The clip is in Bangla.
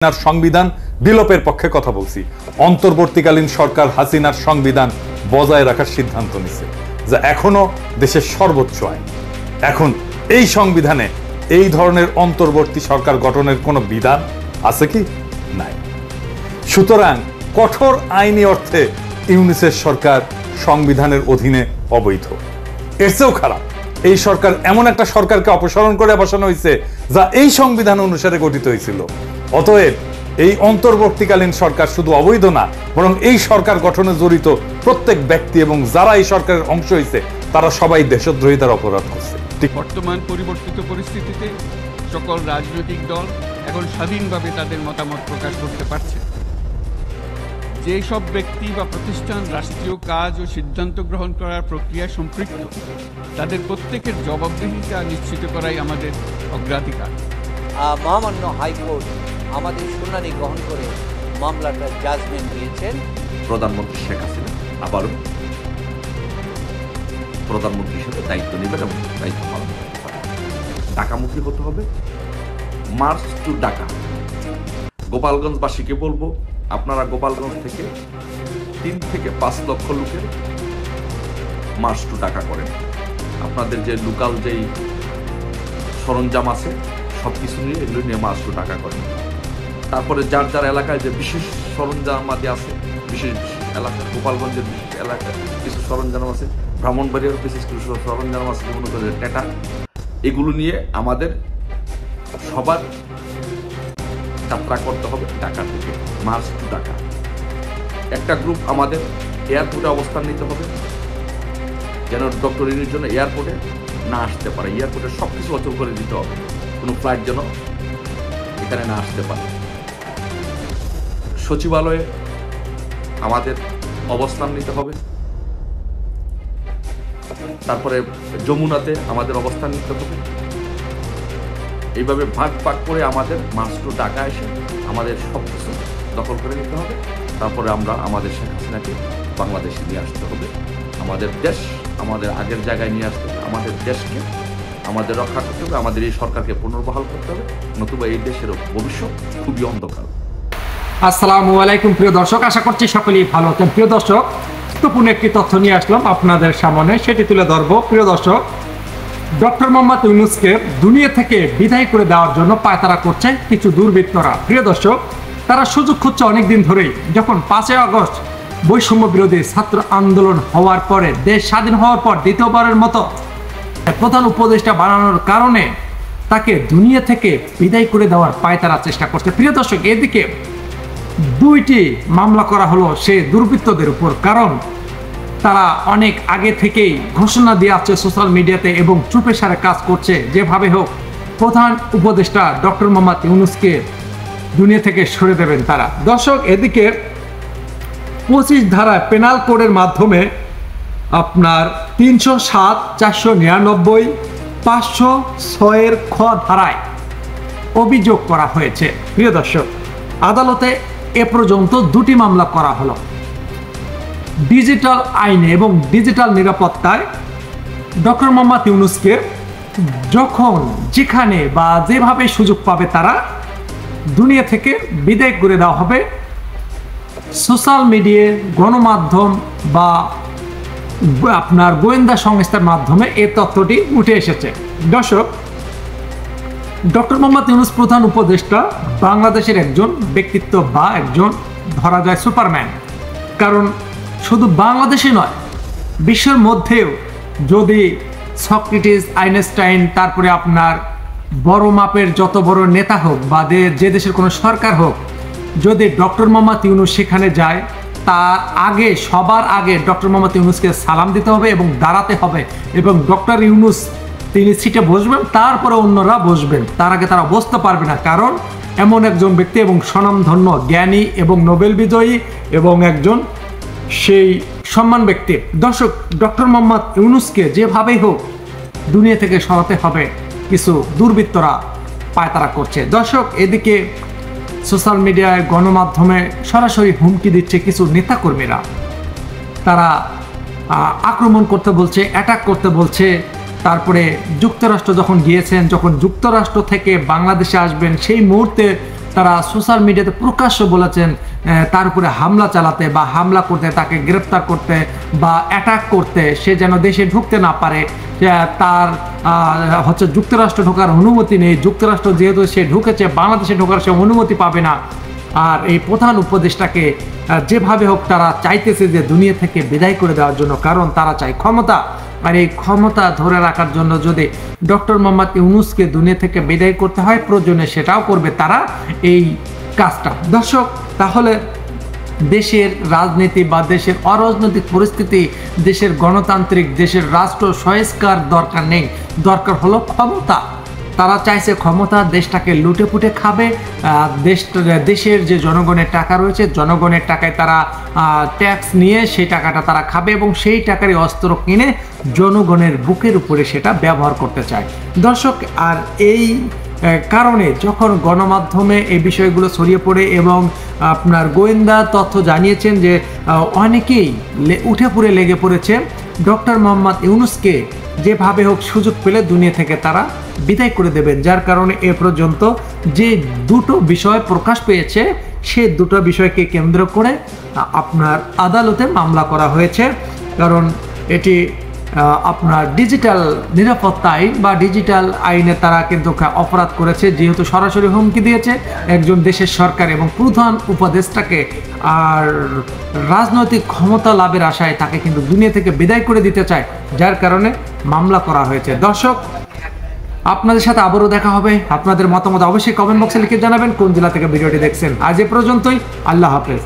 সংবিধান বিলোপের পক্ষে কথা বলছি। অন্তর্বর্তীকালীন সরকার হাসিনার সংবিধান বজায় রাখার সিদ্ধান্ত নিছে, যা এখনো দেশের সর্বোচ্চ আইন। এখন এই সংবিধানে এই ধরনের অন্তর্বর্তী সরকার গঠনের কোনো বিধান আছে কি? নাই। সুতরাং কঠোর আইনি অর্থে ইউনিসের সরকার সংবিধানের অধীনে অবৈধ। এর চেয়েও খারাপ, এই সরকার এমন একটা সরকারকে অপসারণ করে বসানো হয়েছে যা এই সংবিধান অনুসারে গঠিত হয়েছিল। অতএব এই অন্তর্বর্তীকালীন সরকার শুধু অবৈধ না, বরং এই সরকার গঠনে জড়িত প্রত্যেক ব্যক্তি এবং যারা এই সরকারের অংশ হয়েছে তারা সবাই দেশদ্রোহিতার অপরাধ করছে। বর্তমান পরিবর্তিত পরিস্থিতিতে সকল রাজনৈতিক দল এখন স্বাধীনভাবে তাদের মতামত প্রকাশ করতে পারছে। যেসব ব্যক্তি বা প্রতিষ্ঠান রাষ্ট্রীয় কাজ ও সিদ্ধান্ত গ্রহণ করার প্রক্রিয়ায় সম্পৃক্ত, তাদের প্রত্যেকের জবাবদিহিতা নিশ্চিত করাই আমাদের অগ্রাধিকার। মহামান্য হাইকোর্ট আমাদের শুনানি গ্রহণ করে মামলাটা জাজমেন্ট দিয়েছেন। প্রধানমন্ত্রী শেখ হাসিনা আবারও প্রধানমন্ত্রী হিসেবে দায়িত্ব নেবেন এবং দায়িত্ব পালন করতে পারেন। ঢাকামুখী হতে হবে, মার্চ টু ঢাকা। গোপালগঞ্জবাসীকে বলবো, আপনারা গোপালগঞ্জ থেকে 3 থেকে 5 লক্ষ লোকের মার্চ টু ঢাকা করেন। আপনাদের যে লোকাল যেই সরঞ্জাম আছে সব কিছু নিয়ে এগুলো নিয়ে মার্চ টু ঢাকা করেন। তারপরে যার যার এলাকায় যে বিশেষ সরঞ্জামাদি আছে, বিশেষ এলাকা, গোপালগঞ্জের বিশেষ এলাকায় কিছু সরঞ্জাম আছে, ব্রাহ্মণবাড়িয়ার বিশেষ কিছু সরঞ্জাম আছে, যেমন টেটা, এগুলো নিয়ে আমাদের সবার যাত্রা করতে হবে ঢাকা থেকে মার্চ টু ঢাকা। একটা গ্রুপ আমাদের এয়ারপোর্টে অবস্থান নিতে হবে, যেন ডক্টর ইউনুসের জন্য এয়ারপোর্টে না আসতে পারে। এয়ারপোর্টে সব কিছু অচল করে দিতে হবে, কোনো ফ্লাইট যেন এখানে না আসতে পারে। সচিবালয়ে আমাদের অবস্থান নিতে হবে, তারপরে যমুনাতে আমাদের অবস্থান নিতে হবে। এইভাবে ভাগ ভাগ করে আমাদের মার্চ টু ঢাকা এসে আমাদের সব কিছু দখল করে নিতে হবে। তারপরে আমরা আমাদের শেখ হাসিনাকে বাংলাদেশে নিয়ে আসতে হবে। আমাদের দেশ আমাদের আগের জায়গায় নিয়ে আসতে হবে। আমাদের দেশকে আমাদের রক্ষা করতে হবে, আমাদের এই সরকারকে পুনর্বহাল করতে হবে, নতুবা এই দেশের ভবিষ্যৎ খুবই অন্ধকার। আসসালামু আলাইকুম প্রিয় দর্শক, আশা করছি সকলেই ভালো আছেন। প্রিয় দর্শক, গুরুত্বপূর্ণ একটি তথ্য নিয়ে আসলাম আপনাদের সামনে, সেটি তুলে ধরবো। প্রিয় দর্শক, ডক্টর মোহাম্মদ ইউনূসকে দুনিয়া থেকে বিদায় করে দেওয়ার জন্য পায়তারা করছে কিছু দুর্বৃত্তরা। প্রিয় দর্শক, তারা সুযোগ খুঁজছে অনেকদিন ধরেই। যখন 5 আগস্ট বৈষম্য বিরোধী ছাত্র আন্দোলন হওয়ার পরে, দেশ স্বাধীন হওয়ার পর দ্বিতীয়বারের মতো প্রধান উপদেষ্টা বানানোর কারণে তাকে দুনিয়া থেকে বিদায় করে দেওয়ার পায়তারা চেষ্টা করছে। প্রিয় দর্শক, এদিকে 2টি মামলা করা হলো সে দুর্বৃত্তদের উপর, কারণ তারা অনেক আগে থেকেই ঘোষণা দিয়ে আসছে সোশ্যাল মিডিয়াতে এবং চুপে সারে কাজ করছে। যেভাবে হোক প্রধান উপদেষ্টা ডক্টর মোহাম্মদ ইউনূসকে দুনিয়া থেকে সরে দেবেন তারা। দর্শক, এদিকে 25 ধারায় পেনাল কোডের মাধ্যমে আপনার 307, 499, 506 খ ধারায় অভিযোগ করা হয়েছে। প্রিয় দর্শক, আদালতে এ পর্যন্ত 2টি মামলা করা হলো। ডিজিটাল আইনে এবং ডিজিটাল নিরাপত্তায় ডক্টর মোহাম্মদ ইউনূসকে যখন যেখানে বা যেভাবে সুযোগ পাবে তারা দুনিয়া থেকে বিদায় করে দেওয়া হবে। সোশ্যাল মিডিয়া, গণমাধ্যম বা আপনার গোয়েন্দা সংস্থার মাধ্যমে এই তথ্যটি উঠে এসেছে। দর্শক, ডক্টর মোহাম্মদ ইউনূস প্রধান উপদেষ্টা বাংলাদেশের একজন ব্যক্তিত্ব বা একজন ধরা যায় সুপারম্যান। কারণ শুধু বাংলাদেশে নয়, বিশ্বের মধ্যেও যদি সক্রেটিস, আইনস্টাইন, তারপরে আপনার বড় মাপের যত বড় নেতা হোক বা যে দেশের কোনো সরকার হোক, যদি ডক্টর মোহাম্মদ ইউনূস সেখানে যায়, তার আগে সবার আগে ডক্টর মোহাম্মদ ইউনূসকে সালাম দিতে হবে এবং দাঁড়াতে হবে, এবং ডক্টর ইউনূস তিনি সিটে বসবেন, তারপরে অন্যরা বসবেন। তার আগে তারা বসতে পারবে না, কারণ এমন একজন ব্যক্তি এবং স্বনামধন্য জ্ঞানী এবং নোবেল বিজয়ী এবং একজন সেই সম্মান ব্যক্তি। দর্শক, ডক্টর মোহাম্মদ ইউনূসকে যেভাবেই হোক দুনিয়া থেকে সরাতে হবে, কিছু দুর্বৃত্তরা পায়তারা করছে। দর্শক, এদিকে সোশ্যাল মিডিয়ায়, গণমাধ্যমে সরাসরি হুমকি দিচ্ছে কিছু নেতাকর্মীরা। তারা আক্রমণ করতে বলছে, অ্যাটাক করতে বলছে। তারপরে যুক্তরাষ্ট্র যখন গিয়েছেন, যখন যুক্তরাষ্ট্র থেকে বাংলাদেশে আসবেন, সেই মুহূর্তে তারা সোশ্যাল মিডিয়াতে প্রকাশ্য বলেছেন তার উপরে হামলা চালাতে বা হামলা করতে, তাকে গ্রেপ্তার করতে বা অ্যাটাক করতে, সে যেন দেশে ঢুকতে না পারে। তার হচ্ছে যুক্তরাষ্ট্র ঢোকার অনুমতি নেই, যুক্তরাষ্ট্র যেহেতু সে ঢুকেছে বাংলাদেশে ঢোকার সে অনুমতি পাবে না। আর এই প্রধান উপদেষ্টাকে যেভাবে হোক তারা চাইতেছে যে দুনিয়া থেকে বিদায় করে দেওয়ার জন্য, কারণ তারা চায় ক্ষমতা। আর এই ক্ষমতা ধরে রাখার জন্য যদি ডক্টর মোহাম্মদ ইউনূসকে দুনিয়া থেকে বিদায় করতে হয়, প্রয়োজনে সেটাও করবে তারা এই কাজটা। দর্শক, তাহলে দেশের রাজনীতি বা দেশের অরাজনৈতিক পরিস্থিতি, দেশের গণতান্ত্রিক, দেশের রাষ্ট্র সংস্কার দরকার নেই, দরকার হলো ক্ষমতা। তারা চাইছে ক্ষমতা, দেশটাকে লুটে পুটে খাবে। দেশের যে জনগণের টাকা রয়েছে, জনগণের টাকায় তারা ট্যাক্স নিয়ে সেই টাকাটা তারা খাবে এবং সেই টাকারই অস্ত্র কিনে জনগণের বুকের উপরে সেটা ব্যবহার করতে চায়। দর্শক, আর এই কারণে যখন গণমাধ্যমে এই বিষয়গুলো ছড়িয়ে পড়ে এবং আপনার গোয়েন্দা তথ্য জানিয়েছেন যে অনেকেই উঠে পড়ে লেগে পড়েছে ডক্টর মোহাম্মদ ইউনূসকে যেভাবে হোক সুযোগ পেলে দুনিয়া থেকে তারা বিদায় করে দেবেন। যার কারণে এ পর্যন্ত যে দুটো বিষয় প্রকাশ পেয়েছে, সে দুটো বিষয়কে কেন্দ্র করে আপনার আদালতে মামলা করা হয়েছে। কারণ এটি আপনার ডিজিটাল নিরাপত্তা আইন বা ডিজিটাল আইনে তারা কিন্তু অপরাধ করেছে, যেহেতু সরাসরি হুমকি দিয়েছে একজন দেশের সরকার এবং প্রধান উপদেষ্টাকে, আর রাজনৈতিক ক্ষমতা লাভের আশায় তাকে কিন্তু দুনিয়া থেকে বিদায় করে দিতে চায়, যার কারণে মামলা করা হয়েছে। দর্শক, আপনাদের সাথে আবারও দেখা হবে। আপনাদের মতামত অবশ্যই কমেন্ট বক্সে লিখে জানাবেন কোন জেলা থেকে ভিডিওটি দেখছেন। আজ এ পর্যন্তই, আল্লাহ হাফেজ।